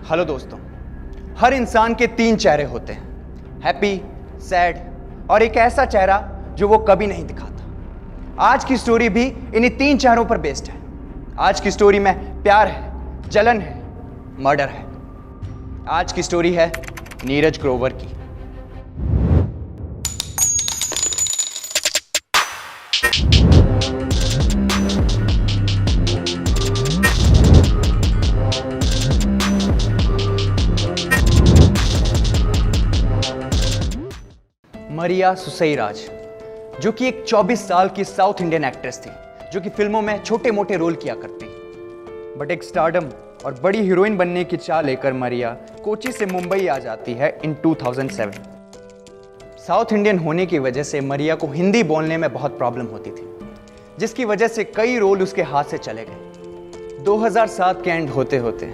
Hello दोस्तों, हर इंसान के 3 चेहरे होते हैं, हैप्पी, सैड और एक ऐसा चेहरा जो वो कभी नहीं दिखाता। आज की स्टोरी भी इन्हीं 3 चेहरों पर बेस्ड है। आज की स्टोरी में प्यार है, जलन है, मर्डर है। आज की स्टोरी है नीरज ग्रोवर की। मरिया सुसैराज, जो कि एक 24 साल की साउथ इंडियन एक्ट्रेस थी, जो कि फिल्मों में छोटे मोटे रोल किया करती। बट एक स्टारडम और बड़ी हीरोइन बनने की चाह लेकर मरिया कोची से मुंबई आ जाती है इन 2007। साउथ इंडियन होने की वजह से मरिया को हिंदी बोलने में बहुत प्रॉब्लम होती थी, जिसकी वजह से कई रोल उसके हाथ से चले गए। 2007 के एंड होते होते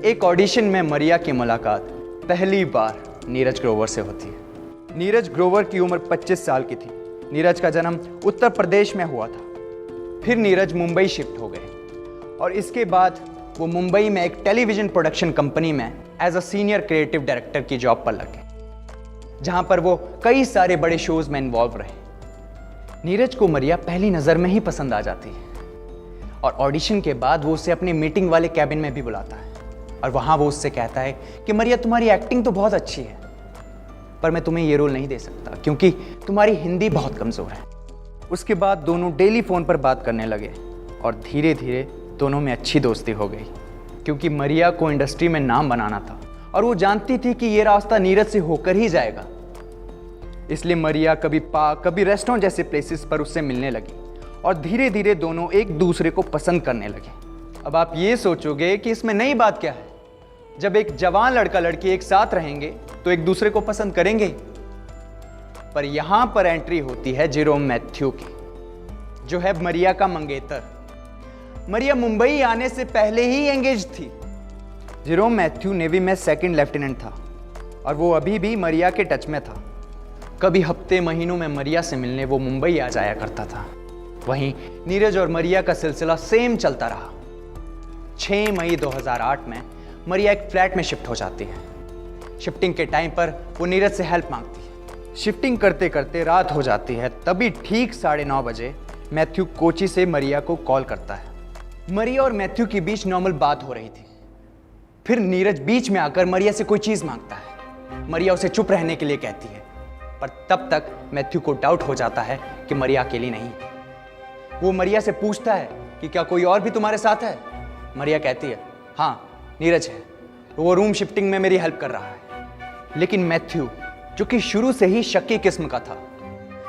एक ऑडिशन में मरिया की मुलाकात पहली बार नीरज ग्रोवर से होती है। नीरज ग्रोवर की उम्र 25 साल की थी। नीरज का जन्म उत्तर प्रदेश में हुआ था। फिर नीरज मुंबई शिफ्ट हो गए और इसके बाद वो मुंबई में एक टेलीविजन प्रोडक्शन कंपनी में as a senior creative director की जॉब पर लगे, जहां पर वो कई सारे बड़े शोज में इन्वॉल्व रहे। नीरज को मरिया पहली नज़र में ही पसंद आ जाती है और ऑडिशन के बाद वो उसे अपने मीटिंग वाले कैबिन में भी बुलाता है और वहां वो उससे कहता है कि मरिया, तुम्हारी एक्टिंग तो बहुत अच्छी है, पर मैं तुम्हें ये रोल नहीं दे सकता क्योंकि तुम्हारी हिंदी बहुत कमज़ोर है। उसके बाद दोनों डेली फ़ोन पर बात करने लगे और धीरे धीरे दोनों में अच्छी दोस्ती हो गई, क्योंकि मरिया को इंडस्ट्री में नाम बनाना था और वो जानती थी कि ये रास्ता नीरज से होकर ही जाएगा। इसलिए मरिया कभी पार्क, कभी रेस्टोरेंट जैसे प्लेसेस पर उससे मिलने लगी और धीरे धीरे दोनों एक दूसरे को पसंद करने लगे। अब आप ये सोचोगे कि इसमें नई बात क्या है, जब एक जवान लड़का लड़की एक साथ रहेंगे तो एक दूसरे को पसंद करेंगे। पर यहां पर एंट्री होती है जेरोम मैथ्यू की, जो है मरिया का मंगेतर। मरिया मुंबई आने से पहले ही एंगेज थी। जेरोम मैथ्यू नेवी में 2nd लेफ्टिनेंट था और वो अभी भी मरिया के टच में था। कभी हफ्ते महीनों में मरिया से मिलने वो मुंबई आ जाया करता था। वहीं नीरज और मरिया का सिलसिला सेम चलता रहा। 6 मई 2008 में मरिया एक फ्लैट में शिफ्ट हो जाती है। शिफ्टिंग के टाइम पर वो नीरज से हेल्प मांगती है। शिफ्टिंग करते करते रात हो जाती है, तभी ठीक 9:30 बजे मैथ्यू कोची से मरिया को कॉल करता है। मरिया और मैथ्यू के बीच नॉर्मल बात हो रही थी। फिर नीरज बीच में आकर मरिया से कोई चीज मांगता है। मरिया उसे चुप रहने के लिए कहती है, पर तब तक मैथ्यू को डाउट हो जाता है कि मरिया अकेली नहीं। वो मरिया से पूछता है कि क्या कोई और भी तुम्हारे साथ है। मरिया कहती है, हाँ नीरज है, वो रूम शिफ्टिंग में मेरी हेल्प कर रहा है। लेकिन मैथ्यू, जो कि शुरू से ही शक्की किस्म का था,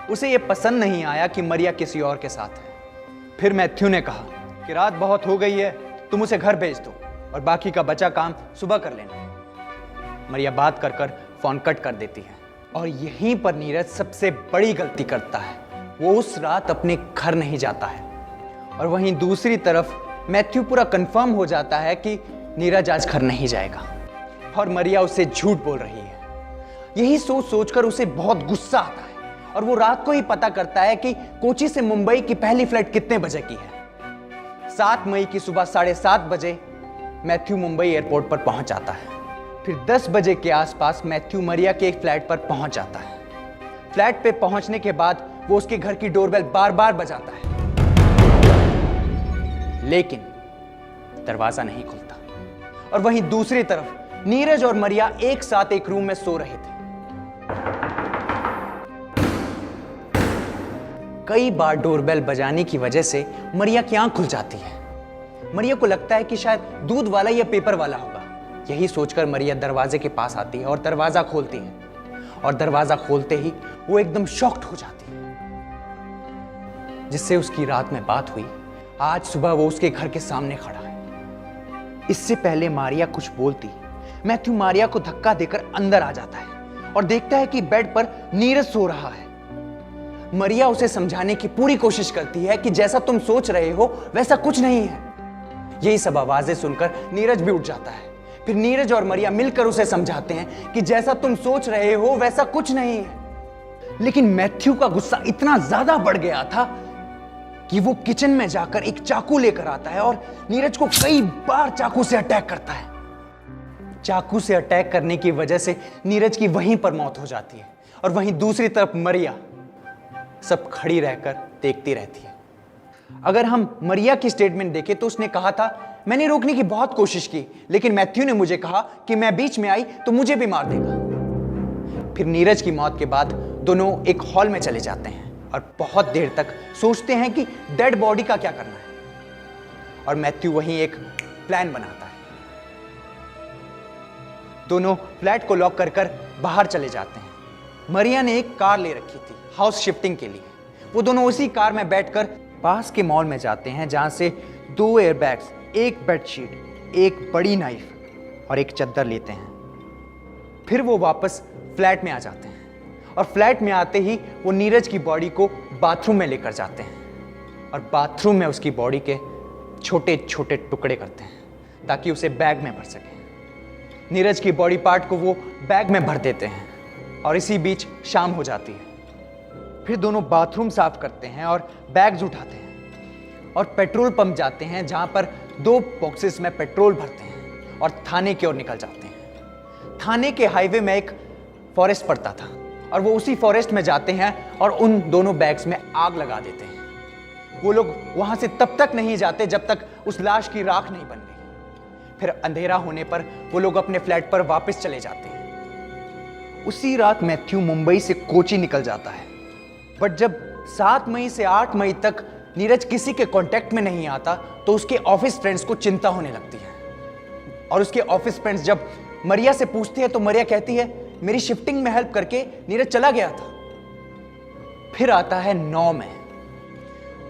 उसे यह पसंद नहीं आया कि मरिया किसी और के साथ है। फिर मैथ्यू ने कहा कि रात बहुत हो गई है, तुम उसे घर भेज दो और बाकी का बचा काम सुबह कर लेना। मरिया बात कर कर फोन कट कर देती है और यहीं पर नीरज सबसे बड़ी गलती करता है। वो उस रात अपने घर नहीं जाता है और वहीं दूसरी तरफ मैथ्यू पूरा कंफर्म हो जाता है कि नीरज आज घर नहीं जाएगा और मरिया उसे झूठ बोल रही है। यही सोच सोचकर उसे बहुत गुस्सा आता है और वो रात को ही पता करता है कि कोची से मुंबई की पहली फ्लाइट कितने बजे की है। 7 मई की सुबह 7:30 बजे मैथ्यू मुंबई एयरपोर्ट पर पहुंच जाता है। फिर 10 बजे के आसपास मैथ्यू मरिया के एक फ्लैट पर पहुंच जाता है। फ्लैट पे पहुंचने के बाद वो उसके घर की डोरबेल बार बार बजाता है, लेकिन दरवाजा नहीं खुलता। और वहीं दूसरी तरफ नीरज और मरिया एक साथ एक रूम में सो रहे थे। कई बार डोरबेल बजाने की वजह से मरिया की आंख खुल जाती है। मरिया को लगता है कि शायद दूध वाला या पेपर वाला होगा। यही सोचकर मरिया दरवाजे के पास आती है और दरवाजा खोलती है और दरवाजा खोलते ही वो एकदम शॉक्ड हो जाती है। जिससे उसकी रात में बात हुई, आज सुबह वो उसके घर के सामने खड़ा है। इससे पहले मारिया कुछ बोलती, मैथ्यू मारिया को धक्का देकर अंदर आ जाता है और देखता है कि बेड पर नीरज सो रहा है। मरिया उसे समझाने की पूरी कोशिश करती है कि जैसा तुम सोच रहे हो वैसा कुछ नहीं है। यही सब आवाजें सुनकर नीरज भी उठ जाता है। फिर नीरज और मरिया मिलकर उसे समझाते हैं कि जैसा तुम सोच रहे हो वैसा कुछ नहीं है। लेकिन मैथ्यू का गुस्सा इतना ज्यादा बढ़ गया था कि वो किचन में जाकर एक चाकू लेकर आता है और नीरज को कई बार चाकू से अटैक करता है। चाकू से अटैक करने की वजह से नीरज की वहीं पर मौत हो जाती है और वहीं दूसरी तरफ मरिया सब खड़ी रहकर देखती रहती है। अगर हम मरिया की स्टेटमेंट देखें तो उसने कहा था, मैंने रोकने की बहुत कोशिश की लेकिन मैथ्यू ने मुझे कहा कि मैं बीच में आई तो मुझे भी मार देगा। फिर नीरज की मौत के बाद दोनों एक हॉल में चले जाते हैं और बहुत देर तक सोचते हैं कि डेड बॉडी का क्या करना है और मैथ्यू वहीं एक प्लान बनाता है। दोनों फ्लैट को लॉक कर बाहर चले जाते हैं। मरिया ने एक कार ले रखी थी हाउस शिफ्टिंग के लिए। वो दोनों उसी कार में बैठकर पास के मॉल में जाते हैं जहां से 2 एयरबैग्स, एक बेडशीट, एक बड़ी नाइफ और एक चद्दर लेते हैं। फिर वो वापस फ्लैट में आ जाते हैं और फ्लैट में आते ही वो नीरज की बॉडी को बाथरूम में लेकर जाते हैं और बाथरूम में उसकी बॉडी के छोटे छोटे टुकड़े करते हैं ताकि उसे बैग में भर सके। नीरज की बॉडी पार्ट को वो बैग में भर देते हैं और इसी बीच शाम हो जाती है। फिर दोनों बाथरूम साफ करते हैं और बैग्स उठाते हैं और पेट्रोल पंप जाते हैं जहां पर 2 बॉक्सेस में पेट्रोल भरते हैं और थाने की ओर निकल जाते हैं। थाने के हाईवे में एक फॉरेस्ट पड़ता था और वो उसी फॉरेस्ट में जाते हैं और उन दोनों बैग्स में आग लगा देते हैं। वो लोग वहां से तब तक नहीं जाते जब तक उस लाश की राख नहीं बन गई। फिर अंधेरा होने पर वो लोग अपने फ्लैट पर वापस चले जाते हैं। उसी रात मैथ्यू मुंबई से कोची निकल जाता है, बट जब 7 मई से 8 मई तक नीरज किसी के कांटेक्ट में नहीं आता तो उसके ऑफिस फ्रेंड्स को चिंता होने लगती है और उसके ऑफिस फ्रेंड्स जब मरिया से पूछते हैं तो मरिया कहती है, मेरी शिफ्टिंग में हेल्प करके नीरज चला गया था। फिर आता है 9 मई,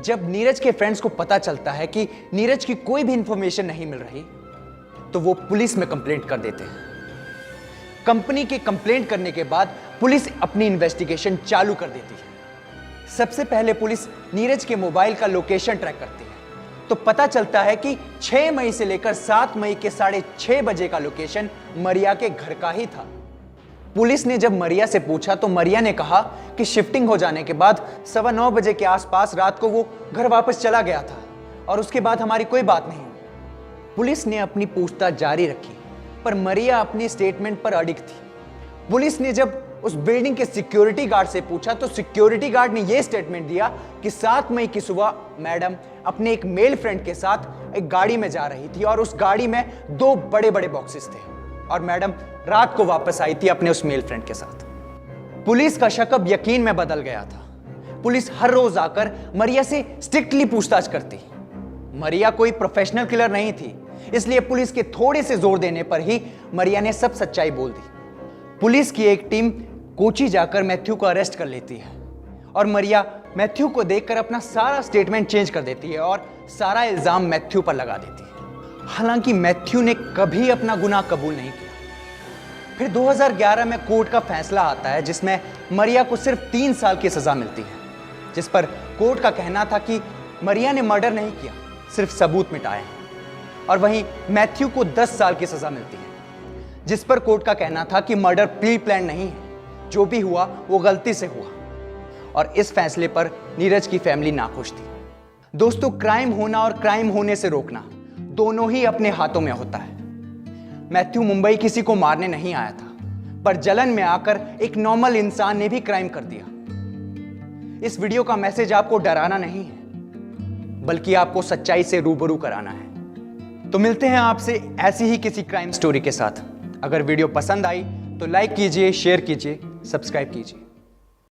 जब नीरज के फ्रेंड्स को पता चलता है कि नीरज की कोई भी इंफॉर्मेशन नहीं मिल रही तो वो पुलिस में कंप्लेंट कर देते हैं। कंपनी के कंप्लेंट करने के बाद पुलिस अपनी इन्वेस्टिगेशन चालू कर देती है। सबसे पहले पुलिस नीरज के मोबाइल का लोकेशन ट्रैक करती है तो पता चलता है कि 6 मई से लेकर 7 मई के 6:30 बजे का लोकेशन मरिया के घर का ही था। पुलिस ने जब मरिया से पूछा तो मरिया ने कहा कि शिफ्टिंग हो जाने के बाद 9:15 बजे के आसपास रात को वो घर वापस चला गया था और उसके बाद हमारी कोई बात नहीं हुई। पुलिस ने अपनी पूछताछ जारी रखी पर मरिया अपनी स्टेटमेंट पर अडिग थी। पुलिस ने जब उस बिल्डिंग के सिक्योरिटी गार्ड से पूछा तो सिक्योरिटी गार्ड ने यह स्टेटमेंट दिया कि 7 मई की सुबह मैडम अपने एक मेल फ्रेंड के साथ एक गाड़ी में जा रही थी और उस गाड़ी में 2 बड़े बड़े बॉक्सेस थे और मैडम रात को वापस आई थी अपने उस मेल फ्रेंड के साथ। पुलिस का शक अब यकीन में बदल गया था। पुलिस हर रोज आकर मरिया से स्ट्रिक्टली पूछताछ करती। मरिया कोई प्रोफेशनल किलर नहीं थी, इसलिए पुलिस के थोड़े से जोर देने पर ही मरिया ने सब सच्चाई बोल दी। पुलिस की एक टीम कोची जाकर मैथ्यू को अरेस्ट कर लेती है और मरिया मैथ्यू को देखकर अपना सारा स्टेटमेंट चेंज कर देती है और सारा इल्जाम मैथ्यू पर लगा देती है। हालांकि मैथ्यू ने कभी अपना गुनाह कबूल नहीं किया। फिर 2011 में कोर्ट का फैसला आता है जिसमें मरिया को सिर्फ 3 साल की सजा मिलती है, जिस पर कोर्ट का कहना था कि मरिया ने मर्डर नहीं किया, सिर्फ सबूत मिटाए हैं। और वहीं मैथ्यू को 10 साल की सजा मिलती है, जिस पर कोर्ट का कहना था कि मर्डर प्री प्लान नहीं है, जो भी हुआ वो गलती से हुआ। और इस फैसले पर नीरज की फैमिली नाखुश थी। दोस्तों, क्राइम होना और क्राइम होने से रोकना दोनों ही अपने हाथों में होता है। मैथ्यू मुंबई किसी को मारने नहीं आया था, पर जलन में आकर एक नॉर्मल इंसान ने भी क्राइम कर दिया। इस वीडियो का मैसेज आपको डराना नहीं है, बल्कि आपको सच्चाई से रूबरू कराना है। तो मिलते हैं आपसे ऐसी ही किसी क्राइम स्टोरी के साथ। अगर वीडियो पसंद आई तो लाइक कीजिए, शेयर कीजिए, सब्सक्राइब कीजिए।